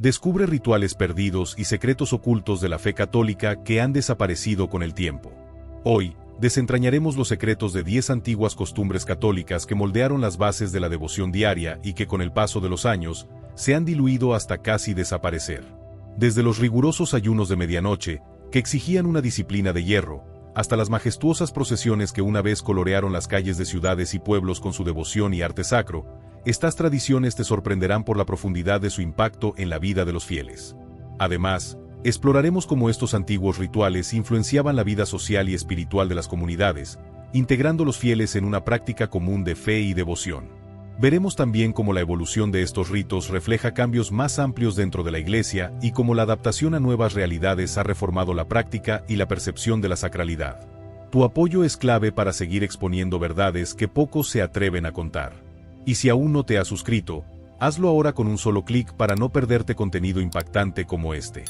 Descubre rituales perdidos y secretos ocultos de la fe católica que han desaparecido con el tiempo. Hoy, desentrañaremos los secretos de 10 antiguas costumbres católicas que moldearon las bases de la devoción diaria y que con el paso de los años, se han diluido hasta casi desaparecer. Desde los rigurosos ayunos de medianoche, que exigían una disciplina de hierro, hasta las majestuosas procesiones que una vez colorearon las calles de ciudades y pueblos con su devoción y arte sacro, estas tradiciones te sorprenderán por la profundidad de su impacto en la vida de los fieles. Además, exploraremos cómo estos antiguos rituales influenciaban la vida social y espiritual de las comunidades, integrando los fieles en una práctica común de fe y devoción. Veremos también cómo la evolución de estos ritos refleja cambios más amplios dentro de la Iglesia y cómo la adaptación a nuevas realidades ha reformado la práctica y la percepción de la sacralidad. Tu apoyo es clave para seguir exponiendo verdades que pocos se atreven a contar. Y si aún no te has suscrito, hazlo ahora con un solo clic para no perderte contenido impactante como este.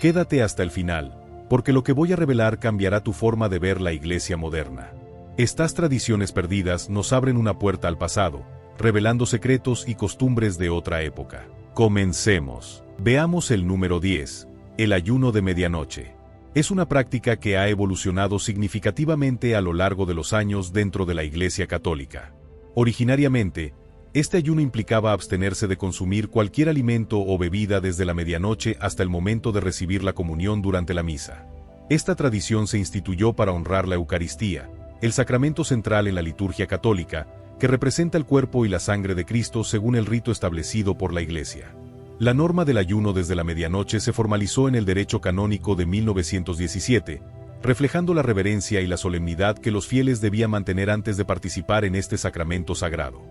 Quédate hasta el final, porque lo que voy a revelar cambiará tu forma de ver la Iglesia moderna. Estas tradiciones perdidas nos abren una puerta al pasado, revelando secretos y costumbres de otra época. Comencemos. Veamos el número 10, el ayuno de medianoche. Es una práctica que ha evolucionado significativamente a lo largo de los años dentro de la Iglesia Católica. Originariamente, este ayuno implicaba abstenerse de consumir cualquier alimento o bebida desde la medianoche hasta el momento de recibir la comunión durante la misa. Esta tradición se instituyó para honrar la Eucaristía, el sacramento central en la liturgia católica, que representa el cuerpo y la sangre de Cristo según el rito establecido por la Iglesia. La norma del ayuno desde la medianoche se formalizó en el derecho canónico de 1917, reflejando la reverencia y la solemnidad que los fieles debían mantener antes de participar en este sacramento sagrado.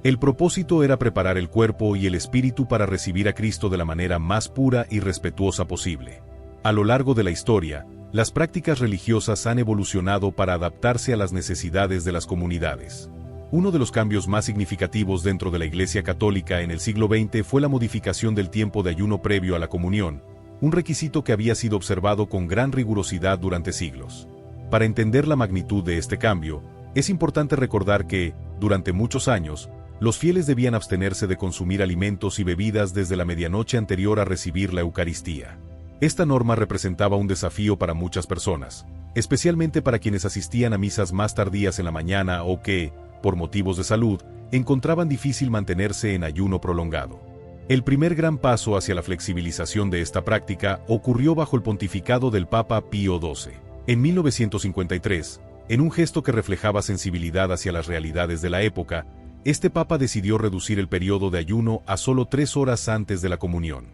El propósito era preparar el cuerpo y el espíritu para recibir a Cristo de la manera más pura y respetuosa posible. A lo largo de la historia, las prácticas religiosas han evolucionado para adaptarse a las necesidades de las comunidades. Uno de los cambios más significativos dentro de la Iglesia Católica en el siglo XX fue la modificación del tiempo de ayuno previo a la comunión, un requisito que había sido observado con gran rigurosidad durante siglos. Para entender la magnitud de este cambio, es importante recordar que, durante muchos años, los fieles debían abstenerse de consumir alimentos y bebidas desde la medianoche anterior a recibir la Eucaristía. Esta norma representaba un desafío para muchas personas, especialmente para quienes asistían a misas más tardías en la mañana o que, por motivos de salud, encontraban difícil mantenerse en ayuno prolongado. El primer gran paso hacia la flexibilización de esta práctica ocurrió bajo el pontificado del Papa Pío XII. En 1953, en un gesto que reflejaba sensibilidad hacia las realidades de la época, este Papa decidió reducir el periodo de ayuno a solo 3 horas antes de la comunión.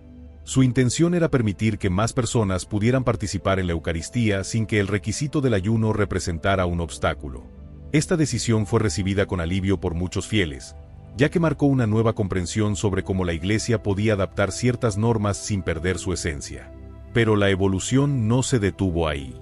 Su intención era permitir que más personas pudieran participar en la Eucaristía sin que el requisito del ayuno representara un obstáculo. Esta decisión fue recibida con alivio por muchos fieles, ya que marcó una nueva comprensión sobre cómo la Iglesia podía adaptar ciertas normas sin perder su esencia. Pero la evolución no se detuvo ahí.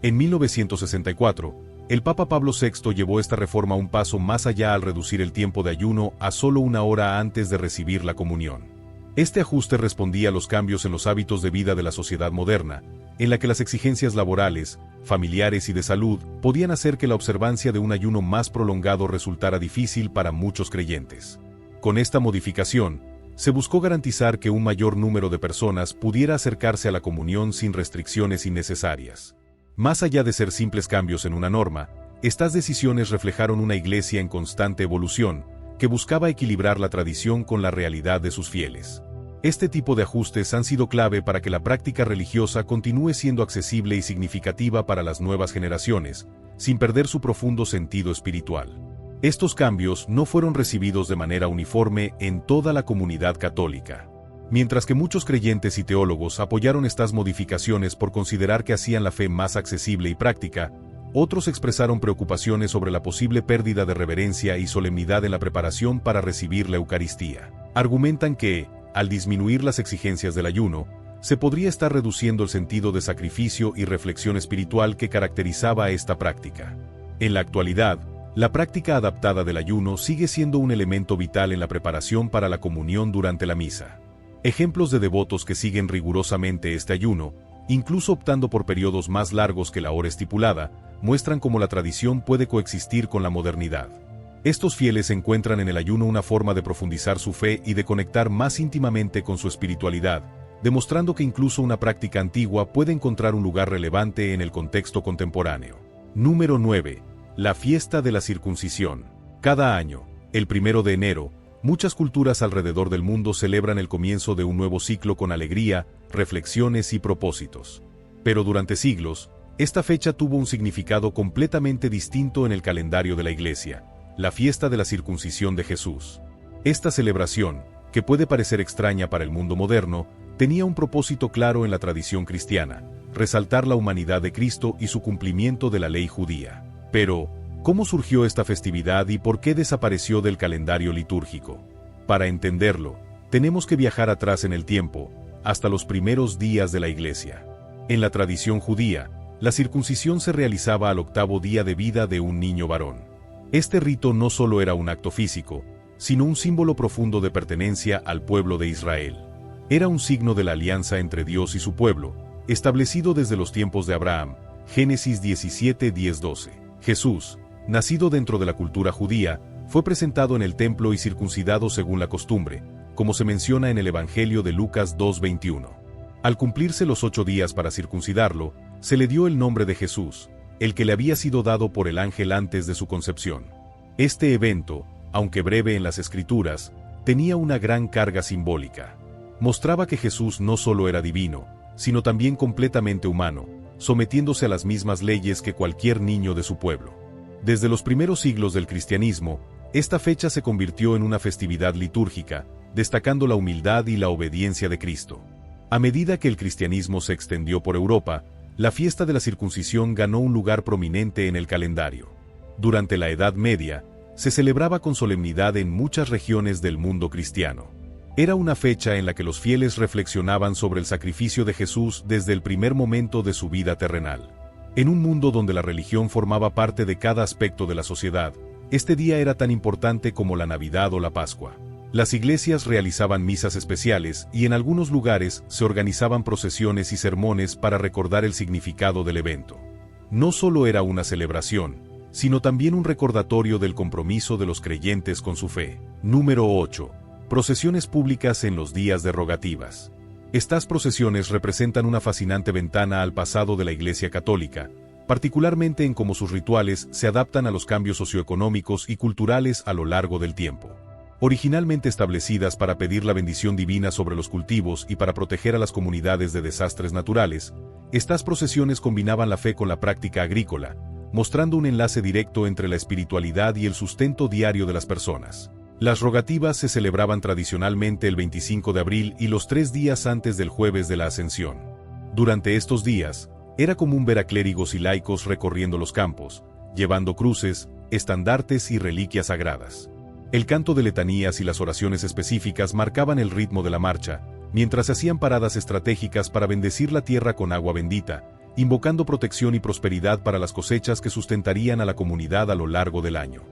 En 1964, el Papa Pablo VI llevó esta reforma un paso más allá al reducir el tiempo de ayuno a solo 1 hora antes de recibir la comunión. Este ajuste respondía a los cambios en los hábitos de vida de la sociedad moderna, en la que las exigencias laborales, familiares y de salud podían hacer que la observancia de un ayuno más prolongado resultara difícil para muchos creyentes. Con esta modificación, se buscó garantizar que un mayor número de personas pudiera acercarse a la comunión sin restricciones innecesarias. Más allá de ser simples cambios en una norma, estas decisiones reflejaron una Iglesia en constante evolución, que buscaba equilibrar la tradición con la realidad de sus fieles. Este tipo de ajustes han sido clave para que la práctica religiosa continúe siendo accesible y significativa para las nuevas generaciones, sin perder su profundo sentido espiritual. Estos cambios no fueron recibidos de manera uniforme en toda la comunidad católica. Mientras que muchos creyentes y teólogos apoyaron estas modificaciones por considerar que hacían la fe más accesible y práctica, otros expresaron preocupaciones sobre la posible pérdida de reverencia y solemnidad en la preparación para recibir la Eucaristía. Argumentan que, al disminuir las exigencias del ayuno, se podría estar reduciendo el sentido de sacrificio y reflexión espiritual que caracterizaba a esta práctica. En la actualidad, la práctica adaptada del ayuno sigue siendo un elemento vital en la preparación para la comunión durante la misa. Ejemplos de devotos que siguen rigurosamente este ayuno, incluso optando por periodos más largos que la hora estipulada, muestran cómo la tradición puede coexistir con la modernidad. Estos fieles encuentran en el ayuno una forma de profundizar su fe y de conectar más íntimamente con su espiritualidad, demostrando que incluso una práctica antigua puede encontrar un lugar relevante en el contexto contemporáneo. Número 9. La fiesta de la circuncisión. Cada año, el 1 de enero, muchas culturas alrededor del mundo celebran el comienzo de un nuevo ciclo con alegría, reflexiones y propósitos. Pero durante siglos, esta fecha tuvo un significado completamente distinto en el calendario de la Iglesia: la fiesta de la circuncisión de Jesús. Esta celebración, que puede parecer extraña para el mundo moderno, tenía un propósito claro en la tradición cristiana: resaltar la humanidad de Cristo y su cumplimiento de la ley judía. Pero, ¿cómo surgió esta festividad y por qué desapareció del calendario litúrgico? Para entenderlo, tenemos que viajar atrás en el tiempo, hasta los primeros días de la Iglesia. En la tradición judía, la circuncisión se realizaba al 8º día de vida de un niño varón. Este rito no solo era un acto físico, sino un símbolo profundo de pertenencia al pueblo de Israel. Era un signo de la alianza entre Dios y su pueblo, establecido desde los tiempos de Abraham, Génesis 17, 10-12. Jesús, nacido dentro de la cultura judía, fue presentado en el templo y circuncidado según la costumbre, como se menciona en el Evangelio de Lucas 2:21. Al cumplirse los 8 días para circuncidarlo, se le dio el nombre de Jesús, el que le había sido dado por el ángel antes de su concepción. Este evento, aunque breve en las Escrituras, tenía una gran carga simbólica. Mostraba que Jesús no solo era divino, sino también completamente humano, sometiéndose a las mismas leyes que cualquier niño de su pueblo. Desde los primeros siglos del cristianismo, esta fecha se convirtió en una festividad litúrgica, destacando la humildad y la obediencia de Cristo. A medida que el cristianismo se extendió por Europa, la fiesta de la circuncisión ganó un lugar prominente en el calendario. Durante la Edad Media, se celebraba con solemnidad en muchas regiones del mundo cristiano. Era una fecha en la que los fieles reflexionaban sobre el sacrificio de Jesús desde el primer momento de su vida terrenal. En un mundo donde la religión formaba parte de cada aspecto de la sociedad, este día era tan importante como la Navidad o la Pascua. Las iglesias realizaban misas especiales y en algunos lugares se organizaban procesiones y sermones para recordar el significado del evento. No solo era una celebración, sino también un recordatorio del compromiso de los creyentes con su fe. Número 8. Procesiones públicas en los días de rogativas. Estas procesiones representan una fascinante ventana al pasado de la Iglesia Católica, particularmente en cómo sus rituales se adaptan a los cambios socioeconómicos y culturales a lo largo del tiempo. Originalmente establecidas para pedir la bendición divina sobre los cultivos y para proteger a las comunidades de desastres naturales, estas procesiones combinaban la fe con la práctica agrícola, mostrando un enlace directo entre la espiritualidad y el sustento diario de las personas. Las rogativas se celebraban tradicionalmente el 25 de abril y los 3 días antes del Jueves de la Ascensión. Durante estos días, era común ver a clérigos y laicos recorriendo los campos, llevando cruces, estandartes y reliquias sagradas. El canto de letanías y las oraciones específicas marcaban el ritmo de la marcha, mientras se hacían paradas estratégicas para bendecir la tierra con agua bendita, invocando protección y prosperidad para las cosechas que sustentarían a la comunidad a lo largo del año.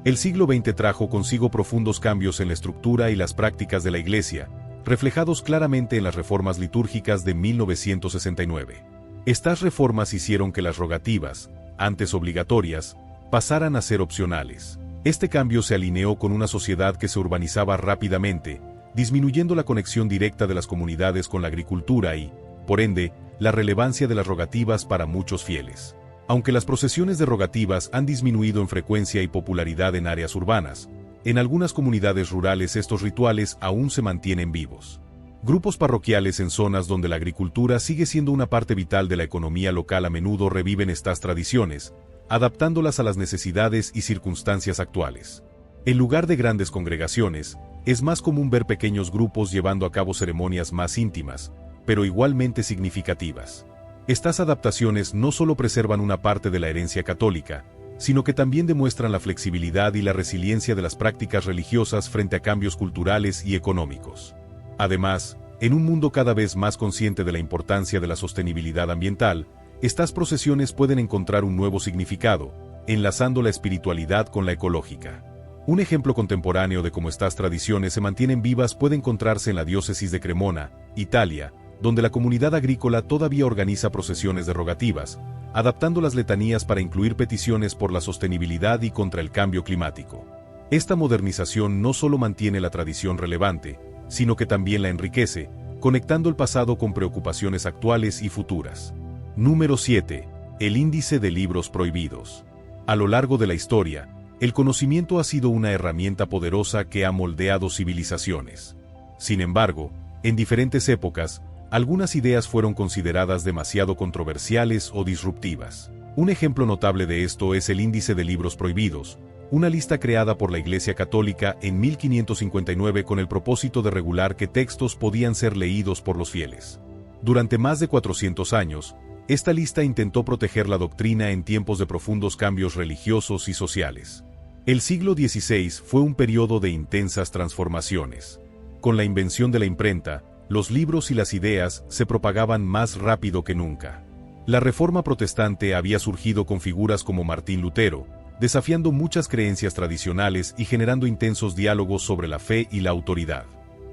El siglo XX trajo consigo profundos cambios en la estructura y las prácticas de la Iglesia, reflejados claramente en las reformas litúrgicas de 1969. Estas reformas hicieron que las rogativas, antes obligatorias, pasaran a ser opcionales. Este cambio se alineó con una sociedad que se urbanizaba rápidamente, disminuyendo la conexión directa de las comunidades con la agricultura y, por ende, la relevancia de las rogativas para muchos fieles. Aunque las procesiones de rogativas han disminuido en frecuencia y popularidad en áreas urbanas, en algunas comunidades rurales estos rituales aún se mantienen vivos. Grupos parroquiales en zonas donde la agricultura sigue siendo una parte vital de la economía local a menudo reviven estas tradiciones, adaptándolas a las necesidades y circunstancias actuales. En lugar de grandes congregaciones, es más común ver pequeños grupos llevando a cabo ceremonias más íntimas, pero igualmente significativas. Estas adaptaciones no solo preservan una parte de la herencia católica, sino que también demuestran la flexibilidad y la resiliencia de las prácticas religiosas frente a cambios culturales y económicos. Además, en un mundo cada vez más consciente de la importancia de la sostenibilidad ambiental, estas procesiones pueden encontrar un nuevo significado, enlazando la espiritualidad con la ecológica. Un ejemplo contemporáneo de cómo estas tradiciones se mantienen vivas puede encontrarse en la diócesis de Cremona, Italia, donde la comunidad agrícola todavía organiza procesiones de rogativas, adaptando las letanías para incluir peticiones por la sostenibilidad y contra el cambio climático. Esta modernización no solo mantiene la tradición relevante, sino que también la enriquece, conectando el pasado con preocupaciones actuales y futuras. Número 7. El índice de libros prohibidos. A lo largo de la historia, el conocimiento ha sido una herramienta poderosa que ha moldeado civilizaciones. Sin embargo, en diferentes épocas, algunas ideas fueron consideradas demasiado controversiales o disruptivas. Un ejemplo notable de esto es el Índice de Libros Prohibidos, una lista creada por la Iglesia Católica en 1559 con el propósito de regular qué textos podían ser leídos por los fieles. Durante más de 400 años, esta lista intentó proteger la doctrina en tiempos de profundos cambios religiosos y sociales. El siglo XVI fue un periodo de intensas transformaciones. Con la invención de la imprenta, los libros y las ideas se propagaban más rápido que nunca. La Reforma Protestante había surgido con figuras como Martín Lutero, desafiando muchas creencias tradicionales y generando intensos diálogos sobre la fe y la autoridad.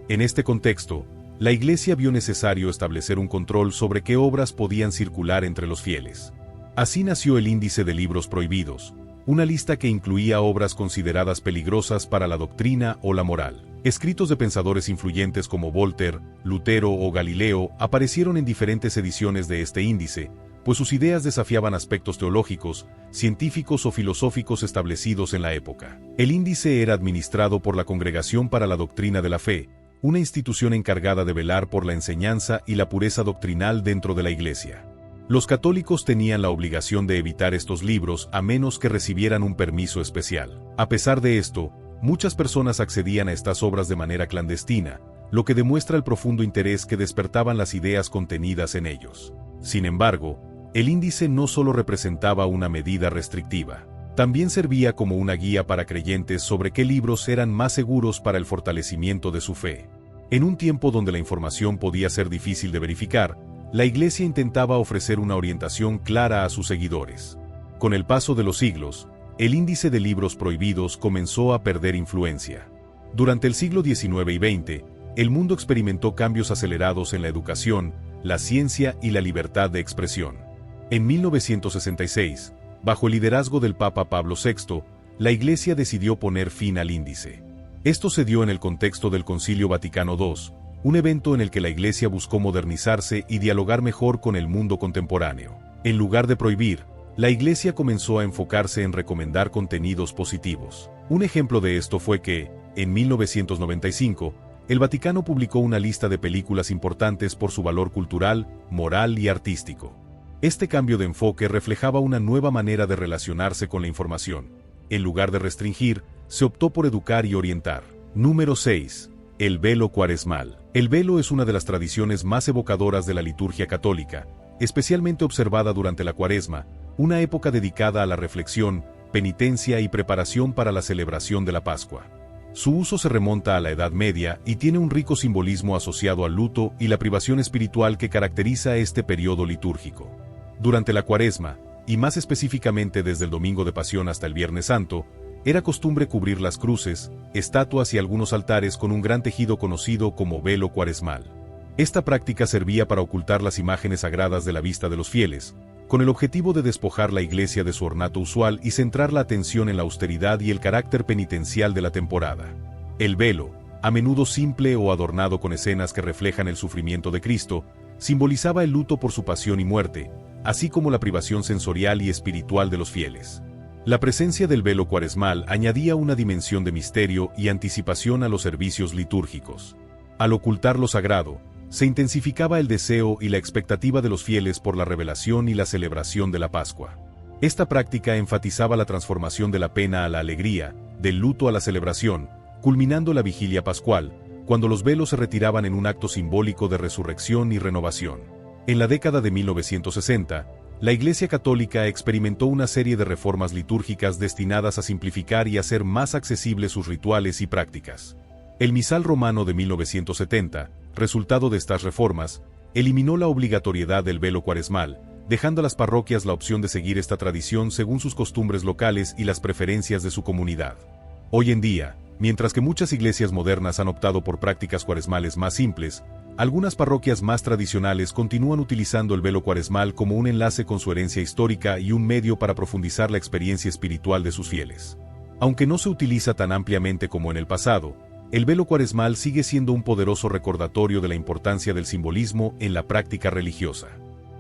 En este contexto, la Iglesia vio necesario establecer un control sobre qué obras podían circular entre los fieles. Así nació el Índice de Libros Prohibidos, una lista que incluía obras consideradas peligrosas para la doctrina o la moral. Escritos de pensadores influyentes como Voltaire, Lutero o Galileo aparecieron en diferentes ediciones de este índice, pues sus ideas desafiaban aspectos teológicos, científicos o filosóficos establecidos en la época. El índice era administrado por la Congregación para la Doctrina de la Fe, una institución encargada de velar por la enseñanza y la pureza doctrinal dentro de la Iglesia. Los católicos tenían la obligación de evitar estos libros a menos que recibieran un permiso especial. A pesar de esto, muchas personas accedían a estas obras de manera clandestina, lo que demuestra el profundo interés que despertaban las ideas contenidas en ellos. Sin embargo, el índice no solo representaba una medida restrictiva, también servía como una guía para creyentes sobre qué libros eran más seguros para el fortalecimiento de su fe. En un tiempo donde la información podía ser difícil de verificar, la Iglesia intentaba ofrecer una orientación clara a sus seguidores. Con el paso de los siglos, el Índice de Libros Prohibidos comenzó a perder influencia. Durante el siglo XIX y XX, el mundo experimentó cambios acelerados en la educación, la ciencia y la libertad de expresión. En 1966, bajo el liderazgo del Papa Pablo VI, la Iglesia decidió poner fin al índice. Esto se dio en el contexto del Concilio Vaticano II, un evento en el que la Iglesia buscó modernizarse y dialogar mejor con el mundo contemporáneo. En lugar de prohibir, la Iglesia comenzó a enfocarse en recomendar contenidos positivos. Un ejemplo de esto fue que, en 1995, el Vaticano publicó una lista de películas importantes por su valor cultural, moral y artístico. Este cambio de enfoque reflejaba una nueva manera de relacionarse con la información. En lugar de restringir, se optó por educar y orientar. Número 6. El velo cuaresmal. El velo es una de las tradiciones más evocadoras de la liturgia católica, especialmente observada durante la Cuaresma, una época dedicada a la reflexión, penitencia y preparación para la celebración de la Pascua. Su uso se remonta a la Edad Media y tiene un rico simbolismo asociado al luto y la privación espiritual que caracteriza este periodo litúrgico. Durante la Cuaresma, y más específicamente desde el Domingo de Pasión hasta el Viernes Santo, era costumbre cubrir las cruces, estatuas y algunos altares con un gran tejido conocido como velo cuaresmal. Esta práctica servía para ocultar las imágenes sagradas de la vista de los fieles, con el objetivo de despojar la Iglesia de su ornato usual y centrar la atención en la austeridad y el carácter penitencial de la temporada. El velo, a menudo simple o adornado con escenas que reflejan el sufrimiento de Cristo, simbolizaba el luto por su pasión y muerte, así como la privación sensorial y espiritual de los fieles. La presencia del velo cuaresmal añadía una dimensión de misterio y anticipación a los servicios litúrgicos. Al ocultar lo sagrado, se intensificaba el deseo y la expectativa de los fieles por la revelación y la celebración de la Pascua. Esta práctica enfatizaba la transformación de la pena a la alegría, del luto a la celebración, culminando la vigilia pascual, cuando los velos se retiraban en un acto simbólico de resurrección y renovación. En la década de 1960, la Iglesia Católica experimentó una serie de reformas litúrgicas destinadas a simplificar y hacer más accesibles sus rituales y prácticas. El Misal Romano de 1970, resultado de estas reformas, eliminó la obligatoriedad del velo cuaresmal, dejando a las parroquias la opción de seguir esta tradición según sus costumbres locales y las preferencias de su comunidad. Hoy en día, mientras que muchas iglesias modernas han optado por prácticas cuaresmales más simples, algunas parroquias más tradicionales continúan utilizando el velo cuaresmal como un enlace con su herencia histórica y un medio para profundizar la experiencia espiritual de sus fieles. Aunque no se utiliza tan ampliamente como en el pasado, el velo cuaresmal sigue siendo un poderoso recordatorio de la importancia del simbolismo en la práctica religiosa.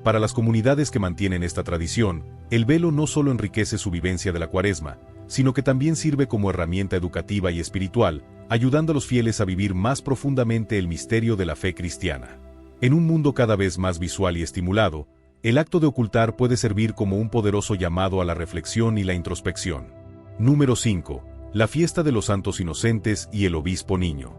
Para las comunidades que mantienen esta tradición, el velo no solo enriquece su vivencia de la Cuaresma, sino que también sirve como herramienta educativa y espiritual, ayudando a los fieles a vivir más profundamente el misterio de la fe cristiana. En un mundo cada vez más visual y estimulado, el acto de ocultar puede servir como un poderoso llamado a la reflexión y la introspección. Número 5. La fiesta de los Santos Inocentes y el Obispo Niño.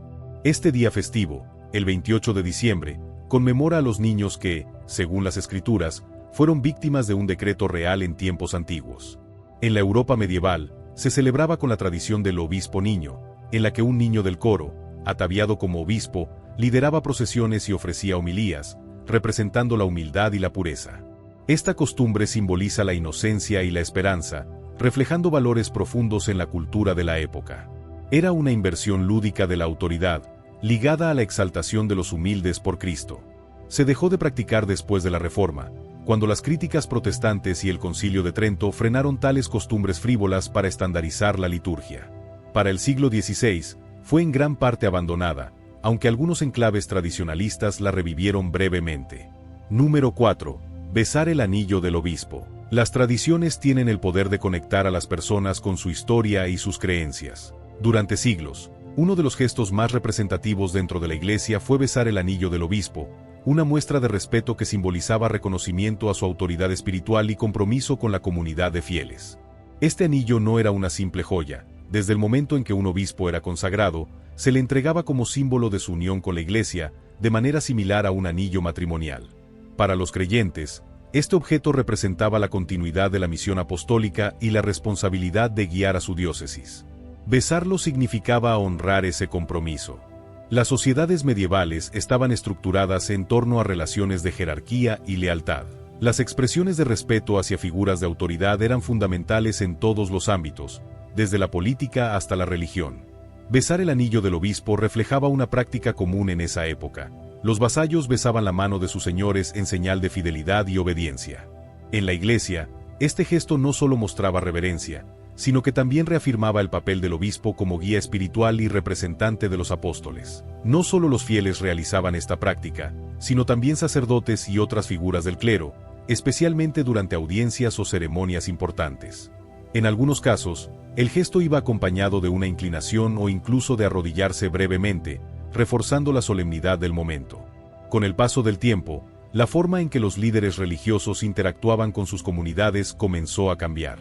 Este día festivo, el 28 de diciembre, conmemora a los niños que, según las Escrituras, fueron víctimas de un decreto real en tiempos antiguos. En la Europa medieval, se celebraba con la tradición del Obispo Niño, en la que un niño del coro, ataviado como obispo, lideraba procesiones y ofrecía homilías, representando la humildad y la pureza. Esta costumbre simboliza la inocencia y la esperanza, reflejando valores profundos en la cultura de la época. Era una inversión lúdica de la autoridad, ligada a la exaltación de los humildes por Cristo. Se dejó de practicar después de la Reforma, cuando las críticas protestantes y el Concilio de Trento frenaron tales costumbres frívolas para estandarizar la liturgia. Para el siglo XVI, fue en gran parte abandonada, aunque algunos enclaves tradicionalistas la revivieron brevemente. Número 4. Besar el anillo del obispo. Las tradiciones tienen el poder de conectar a las personas con su historia y sus creencias. Durante siglos, uno de los gestos más representativos dentro de la Iglesia fue besar el anillo del obispo, una muestra de respeto que simbolizaba reconocimiento a su autoridad espiritual y compromiso con la comunidad de fieles. Este anillo no era una simple joya. Desde el momento en que un obispo era consagrado, se le entregaba como símbolo de su unión con la Iglesia, de manera similar a un anillo matrimonial. Para los creyentes, este objeto representaba la continuidad de la misión apostólica y la responsabilidad de guiar a su diócesis. Besarlo significaba honrar ese compromiso. Las sociedades medievales estaban estructuradas en torno a relaciones de jerarquía y lealtad. Las expresiones de respeto hacia figuras de autoridad eran fundamentales en todos los ámbitos, desde la política hasta la religión. Besar el anillo del obispo reflejaba una práctica común en esa época. Los vasallos besaban la mano de sus señores en señal de fidelidad y obediencia. En la Iglesia, este gesto no solo mostraba reverencia, sino que también reafirmaba el papel del obispo como guía espiritual y representante de los apóstoles. No solo los fieles realizaban esta práctica, sino también sacerdotes y otras figuras del clero, especialmente durante audiencias o ceremonias importantes. En algunos casos, el gesto iba acompañado de una inclinación o incluso de arrodillarse brevemente, reforzando la solemnidad del momento. Con el paso del tiempo, la forma en que los líderes religiosos interactuaban con sus comunidades comenzó a cambiar.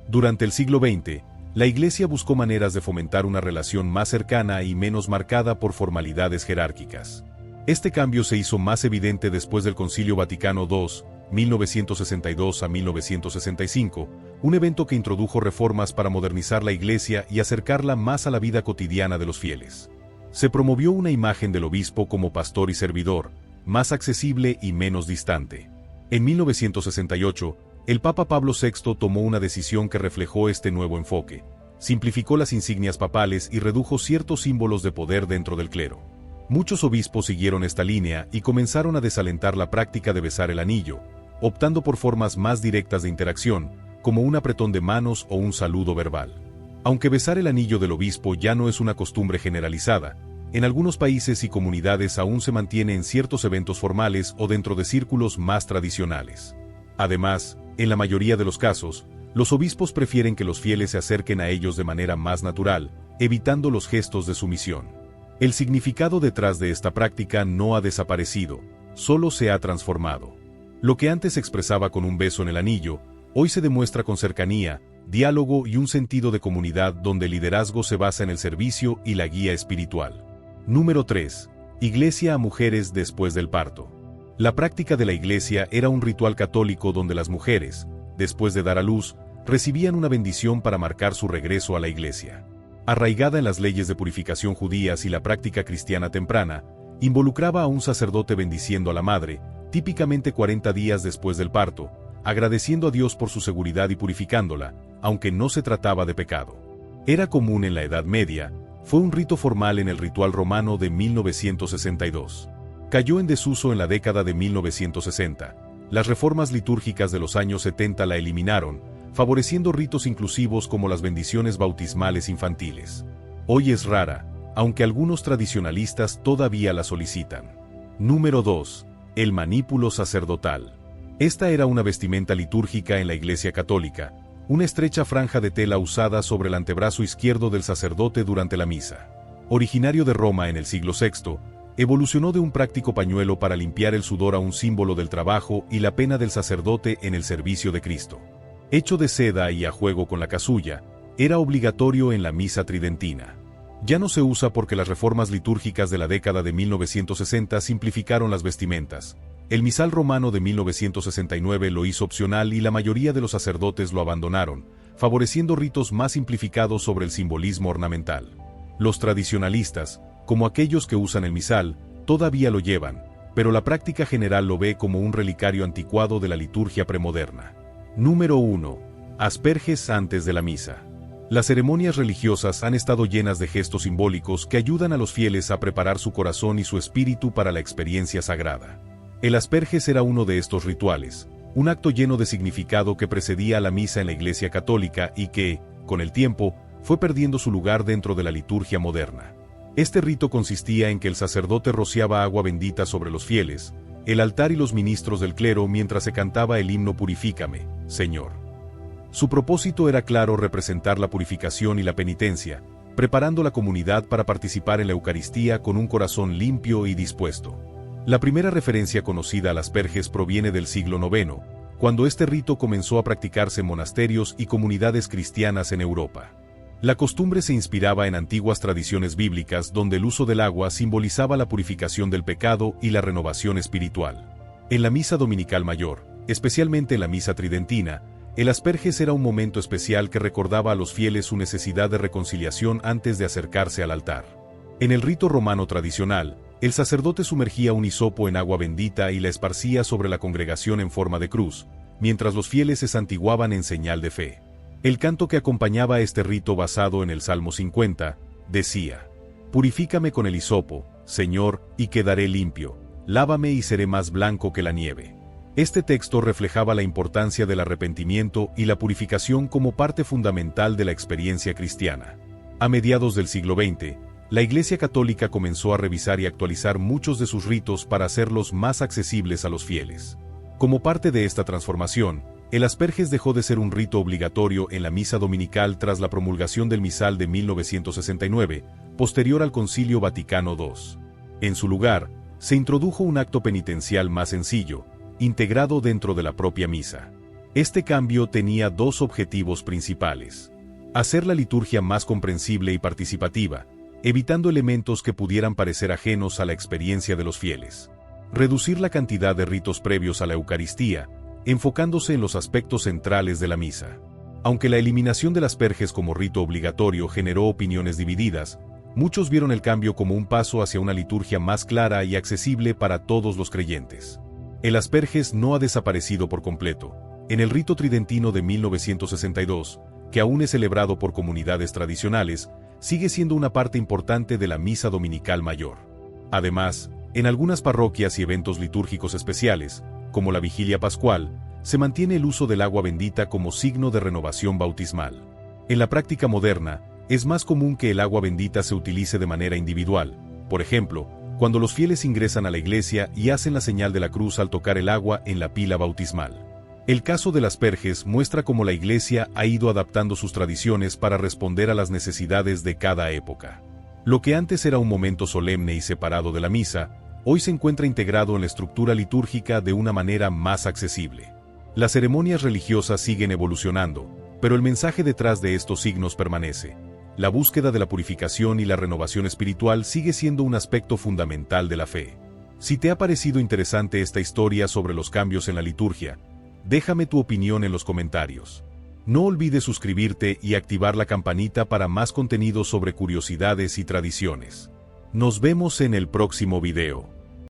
Durante el siglo XX, la Iglesia buscó maneras de fomentar una relación más cercana y menos marcada por formalidades jerárquicas. Este cambio se hizo más evidente después del Concilio Vaticano II, 1962 a 1965, un evento que introdujo reformas para modernizar la Iglesia y acercarla más a la vida cotidiana de los fieles. Se promovió una imagen del obispo como pastor y servidor, más accesible y menos distante. En 1968, el Papa Pablo VI tomó una decisión que reflejó este nuevo enfoque. Simplificó las insignias papales y redujo ciertos símbolos de poder dentro del clero. Muchos obispos siguieron esta línea y comenzaron a desalentar la práctica de besar el anillo, optando por formas más directas de interacción, como un apretón de manos o un saludo verbal. Aunque besar el anillo del obispo ya no es una costumbre generalizada, en algunos países y comunidades aún se mantiene en ciertos eventos formales o dentro de círculos más tradicionales. Además, en la mayoría de los casos, los obispos prefieren que los fieles se acerquen a ellos de manera más natural, evitando los gestos de sumisión. El significado detrás de esta práctica no ha desaparecido, solo se ha transformado. Lo que antes se expresaba con un beso en el anillo, hoy se demuestra con cercanía, diálogo y un sentido de comunidad donde el liderazgo se basa en el servicio y la guía espiritual. Número 3. Iglesia a mujeres después del parto. La práctica de la Iglesia era un ritual católico donde las mujeres, después de dar a luz, recibían una bendición para marcar su regreso a la Iglesia. Arraigada en las leyes de purificación judías y la práctica cristiana temprana, involucraba a un sacerdote bendiciendo a la madre, típicamente 40 días después del parto, agradeciendo a Dios por su seguridad y purificándola, aunque no se trataba de pecado. Era común en la Edad Media, fue un rito formal en el ritual romano de 1962. Cayó en desuso en la década de 1960. Las reformas litúrgicas de los años 70 la eliminaron, favoreciendo ritos inclusivos como las bendiciones bautismales infantiles. Hoy es rara, aunque algunos tradicionalistas todavía la solicitan. Número 2. El manípulo sacerdotal. Esta era una vestimenta litúrgica en la Iglesia Católica, una estrecha franja de tela usada sobre el antebrazo izquierdo del sacerdote durante la misa. Originario de Roma en el siglo VI, evolucionó de un práctico pañuelo para limpiar el sudor a un símbolo del trabajo y la pena del sacerdote en el servicio de Cristo. Hecho de seda y a juego con la casulla, era obligatorio en la misa tridentina. Ya no se usa porque las reformas litúrgicas de la década de 1960 simplificaron las vestimentas. El misal romano de 1969 lo hizo opcional y la mayoría de los sacerdotes lo abandonaron, favoreciendo ritos más simplificados sobre el simbolismo ornamental. Los tradicionalistas, como aquellos que usan el misal, todavía lo llevan, pero la práctica general lo ve como un relicario anticuado de la liturgia premoderna. Número 1. Asperges antes de la misa. Las ceremonias religiosas han estado llenas de gestos simbólicos que ayudan a los fieles a preparar su corazón y su espíritu para la experiencia sagrada. El asperges era uno de estos rituales, un acto lleno de significado que precedía a la misa en la Iglesia Católica y que, con el tiempo, fue perdiendo su lugar dentro de la liturgia moderna. Este rito consistía en que el sacerdote rociaba agua bendita sobre los fieles, el altar y los ministros del clero mientras se cantaba el himno Purifícame, Señor. Su propósito era claro: representar la purificación y la penitencia, preparando la comunidad para participar en la Eucaristía con un corazón limpio y dispuesto. La primera referencia conocida a las asperges proviene del siglo IX, cuando este rito comenzó a practicarse en monasterios y comunidades cristianas en Europa. La costumbre se inspiraba en antiguas tradiciones bíblicas donde el uso del agua simbolizaba la purificación del pecado y la renovación espiritual. En la misa dominical mayor, especialmente en la misa tridentina, el asperges era un momento especial que recordaba a los fieles su necesidad de reconciliación antes de acercarse al altar. En el rito romano tradicional, el sacerdote sumergía un hisopo en agua bendita y la esparcía sobre la congregación en forma de cruz, mientras los fieles se santiguaban en señal de fe. El canto que acompañaba este rito, basado en el Salmo 50, decía: «Purifícame con el hisopo, Señor, y quedaré limpio, lávame y seré más blanco que la nieve». Este texto reflejaba la importancia del arrepentimiento y la purificación como parte fundamental de la experiencia cristiana. A mediados del siglo XX, la Iglesia Católica comenzó a revisar y actualizar muchos de sus ritos para hacerlos más accesibles a los fieles. Como parte de esta transformación, el asperges dejó de ser un rito obligatorio en la misa dominical tras la promulgación del misal de 1969, posterior al Concilio Vaticano II. En su lugar, se introdujo un acto penitencial más sencillo, integrado dentro de la propia misa. Este cambio tenía dos objetivos principales: hacer la liturgia más comprensible y participativa, evitando elementos que pudieran parecer ajenos a la experiencia de los fieles. Reducir la cantidad de ritos previos a la Eucaristía, enfocándose en los aspectos centrales de la misa. Aunque la eliminación del asperges como rito obligatorio generó opiniones divididas, muchos vieron el cambio como un paso hacia una liturgia más clara y accesible para todos los creyentes. El asperges no ha desaparecido por completo. En el rito tridentino de 1962, que aún es celebrado por comunidades tradicionales, sigue siendo una parte importante de la misa dominical mayor. Además, en algunas parroquias y eventos litúrgicos especiales, como la vigilia pascual, se mantiene el uso del agua bendita como signo de renovación bautismal. En la práctica moderna, es más común que el agua bendita se utilice de manera individual, por ejemplo, cuando los fieles ingresan a la iglesia y hacen la señal de la cruz al tocar el agua en la pila bautismal. El caso de las asperges muestra cómo la Iglesia ha ido adaptando sus tradiciones para responder a las necesidades de cada época. Lo que antes era un momento solemne y separado de la misa, hoy se encuentra integrado en la estructura litúrgica de una manera más accesible. Las ceremonias religiosas siguen evolucionando, pero el mensaje detrás de estos signos permanece. La búsqueda de la purificación y la renovación espiritual sigue siendo un aspecto fundamental de la fe. Si te ha parecido interesante esta historia sobre los cambios en la liturgia, déjame tu opinión en los comentarios. No olvides suscribirte y activar la campanita para más contenido sobre curiosidades y tradiciones. Nos vemos en el próximo video.